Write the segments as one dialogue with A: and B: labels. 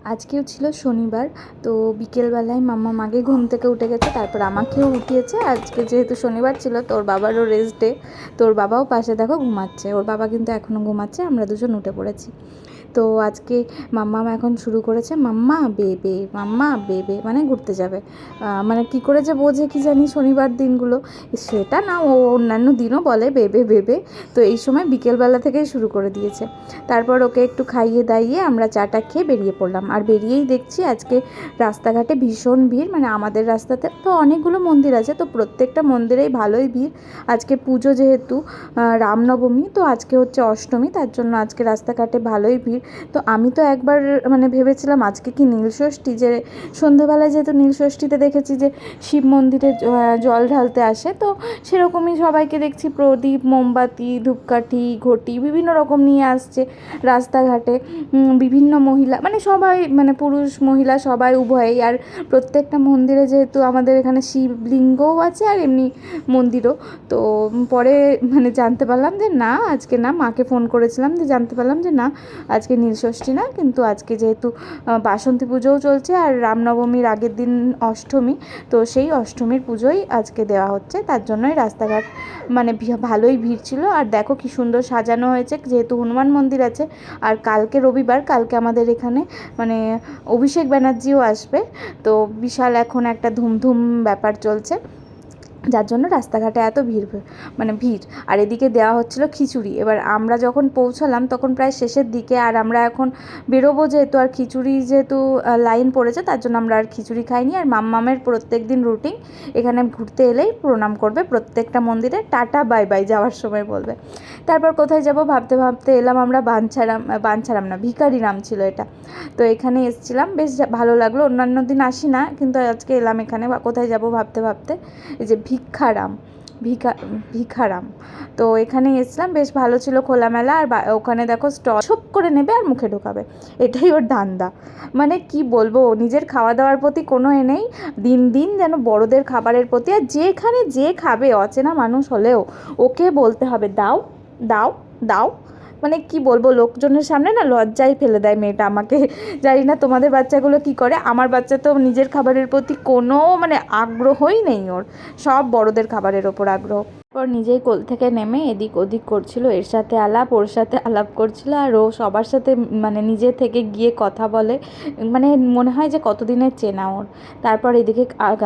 A: আজকেও ছিল শনিবার, তো বিকেলবেলায় মাম্মা আগে ঘুম থেকে উঠে গেছে, তারপর আমাকেও উঠিয়েছে। আজকে যেহেতু শনিবার ছিল, তোর বাবারও রেস্ট ডে, তোর বাবাও পাশে দেখো ঘুমাচ্ছে। ওর বাবা কিন্তু এখনও ঘুমাচ্ছে, আমরা দুজন উঠে পড়েছি। তো আজকে মাম্মা এখন শুরু করেছে মাম্মা বেবে, মাম্মা বেবে, মানে ঘুরতে যাবে। মানে কি করে যে বোঝে কি জানি শনিবার দিনগুলো, সেটা না, ও অন্যান্য দিনও বলে বেবে বেবে। তো এই সময় বিকেলবেলা থেকেই শুরু করে দিয়েছে। তারপর ওকে একটু খাইয়ে দাইয়ে আমরা চাটা খেয়ে বেরিয়ে পড়লাম। আর বেরিয়েই দেখছি আজকে রাস্তাঘাটে ভীষণ ভিড়। মানে আমাদের রাস্তাতে তো অনেকগুলো মন্দির আছে, তো প্রত্যেকটা মন্দিরেই ভালোই ভিড়। আজকে পুজো যেহেতু রামনবমী, তো আজকে হচ্ছে অষ্টমী, তার জন্য আজকে রাস্তাঘাটে ভালোই ভিড়। তো আমি তো একবার মানে ভেবেছিলাম আজকে কি নীলষষ্ঠী, যে সন্ধেবেলায় যেহেতু নীলষষ্ঠীতে দেখেছি যে শিব মন্দিরে জল ঢালতে আসে, তো সেরকমই সবাইকে দেখছি প্রদীপ, মোমবাতি, ধূপকাঠি, ঘটি বিভিন্ন রকম নিয়ে আসছে রাস্তাঘাটে। বিভিন্ন মহিলা, মানে সবাই, মানে পুরুষ মহিলা সবাই উভয়ই। আর প্রত্যেকটা মন্দিরে যেহেতু আমাদের এখানে শিবলিঙ্গও আছে আর এমনি মন্দিরও, তো পরে মানে জানতে পারলাম যে না, আজকে না, মাকে ফোন করেছিলাম যে জানতে পারলাম যে না, আজকে নীলষষ্ঠী না, কিন্তু আজকে যেহেতু বাসন্তী পুজোও চলছে আর রামনবমীর আগের দিন অষ্টমী, তো সেই অষ্টমীর পুজোই আজকে দেওয়া হচ্ছে, তার জন্যই রাস্তাঘাট মানে ভালোই ভিড় ছিল। আর দেখো কি সুন্দর সাজানো হয়েছে, যেহেতু হনুমান মন্দির আছে। আর কালকে রবিবার, কালকে আমাদের এখানে মানে অভিষেক ব্যানার্জিও আসবে, তো বিশাল এখন একটা ধুমধুম ব্যাপার চলছে, যার জন্য রাস্তাঘাটে এত ভিড়, মানে ভিড়। আর এদিকে দেওয়া হচ্ছিল খিচুড়ি। এবার আমরা যখন পৌঁছালাম তখন প্রায় শেষের দিকে, আর আমরা এখন বেরোবো যেহেতু, আর খিচুড়ি যেহেতু লাইন পড়েছে, তার জন্য আমরা আর খিচুড়ি খাইনি। আর মাম্মামের প্রত্যেক দিন রুটিন, এখানে ঘুরতে এলেই প্রণাম করবে প্রত্যেকটা মন্দিরে, টাটা বাই বাই যাওয়ার সময় বলবে। তারপর কোথায় যাব ভাবতে ভাবতে এলাম আমরা বাঞ্ছারাম না, ভিকারিরাম ছিল এটা। তো এখানে এসেছিলাম, বেশ ভালো লাগলো। অন্যান্য দিন আসি না, কিন্তু আজকে এলাম এখানে। কোথায় যাব ভাবতে ভাবতে এই যে ভিখারাম, তো এখানে এসলাম, বেশ ভালো ছিল, খোলামেলা। আর ওখানে দেখো স্টল, ছপ করে নেবে আর মুখে ঢোকাবে, এটাই ওর ধান্দা। মানে কি বলবো, নিজের খাওয়া দাওয়ার প্রতি কোনো নেই, দিন দিন যেন বড়দের খাবারের প্রতি। আর যেখানে যে খাবে, অচেনা মানুষ হলেও ওকে বলতে হবে দাও দাও দাও। মানে কি বলবো, লোকজনের সামনে না লজ্জায় ফেলে দেয় মেয়েটা আমাকে। জানি না তোমাদের বাচ্চাগুলো কি করে, আমার বাচ্চা তো নিজের খাবারের প্রতি কোনো মানে আগ্রহই নেই ওর, সব বড়দের খাবারের ওপর আগ্রহ। ওর নিজেই কোল থেকে নেমে এদিক ওদিক করছিল, এর সাথে আলাপ ওর সাথে আলাপ করছিল, আর ও সবার সাথে মানে নিজে থেকে গিয়ে কথা বলে, মানে মনে হয় যে কতদিনের চেনা ওর। তারপর এদিকে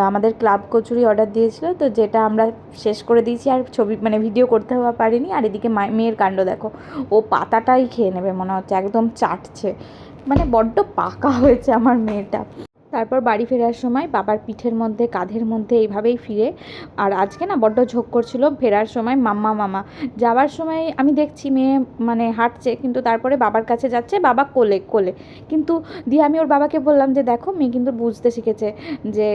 A: আমাদের ক্লাব কচুরি অর্ডার দিয়েছিল, তো যেটা আমরা শেষ করে দিয়েছি, আর ছবি মানে ভিডিও করতে পারিনি। আর এদিকে মেয়ের কাণ্ড দেখো, ও পাতাটাই খেয়ে নেবে মনে হচ্ছে, একদম চাটছে, মানে বড্ড পাকা হয়েছে আমার মেয়েটা। তারপর বাড়ি ফেরার সময় বাবার পিঠের মধ্যে, কাঁধের মধ্যে এইভাবেই ফিরে। আর আজকে না বড্ড ঝোঁক করছিল ফেরার সময়, মাম্মা মামা। যাওয়ার সময় আমি দেখছি মেয়ে মানে হাঁটছে, কিন্তু তারপরে বাবার কাছে যাচ্ছে, বাবা কোলে কোলে। কিন্তু দিয়ে আমি ওর বাবাকে বললাম যে দেখো, মেয়ে কিন্তু বুঝতে শিখেছে যে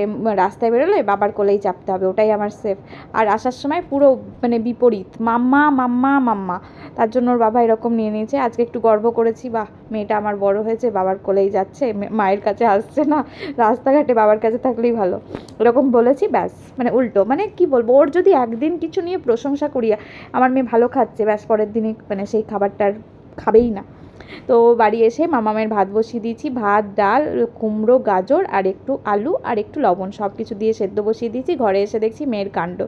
A: রাস্তায় বেরোলে বাবার কোলেই চাপতে হবে, ওটাই আমার সেফ। আর আসার সময় পুরো মানে বিপরীত, মাম্মা মাম্মা মাম্মা। তার জন্য ওর বাবা এরকম নিয়ে নিয়েছে। আজকে একটু গর্ব করেছি, বাহ মেয়েটা আমার বড় হয়েছে, বাবার কোলেই যাচ্ছে, মায়ের কাছে আসছে না, রাস্তাঘাটে বাবার কাছে থাকলেই ভালো, এরকম বলেছি। ব্যাস, মানে উল্টো, মানে কি বলবো, ওর যদি একদিন কিছু নিয়ে প্রশংসা করিয়া আমার মেয়ে ভালো খাচ্ছে, ব্যাস পরের দিনই মানে সেই খাবারটার খাবেই না। তো বাড়ি এসে মামামের ভাত বসিয়ে দিয়েছি, ভাত, ডাল, কুমড়ো, গাজর আর একটু আলু আর একটু লবণ সব কিছু দিয়ে সেদ্ধ বসিয়ে দিয়েছি। ঘরে এসে দেখছি মেয়ের কাণ্ড,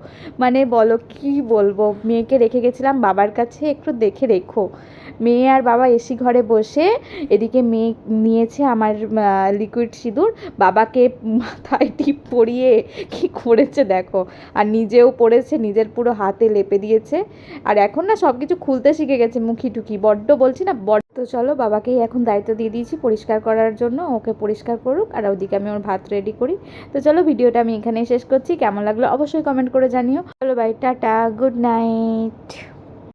A: মানে বলো কি বলবো, মেয়েকে রেখে গেছিলাম বাবার কাছে, একটু দেখে রেখো। মেয়ে আর বাবা এসি ঘরে বসে, এদিকে মেয়ে নিয়েছে আমার লিকুইড সিঁদুর, বাবাকে মাথায় টিপ পরিয়ে কি করেছে দেখো, আর নিজেও পড়েছে, নিজের পুরো হাতে লেপে দিয়েছে। আর এখন না সব কিছু খুলতে শিখে গেছে, মুখি টুকি, বড্ড বলছি না বড্ড। তো চলো, বাবাকেই এখন দায়িত্ব দিয়ে দিয়েছি পরিষ্কার করার জন্য, ওকে পরিষ্কার করুক, আর ওদিকে আমি ওর ভাত রেডি করি। তো চলো, ভিডিওটা আমি এখানেই শেষ করছি, কেমন লাগলো অবশ্যই কমেন্ট করে জানিও। চলো বাই, টাটা, গুড নাইট।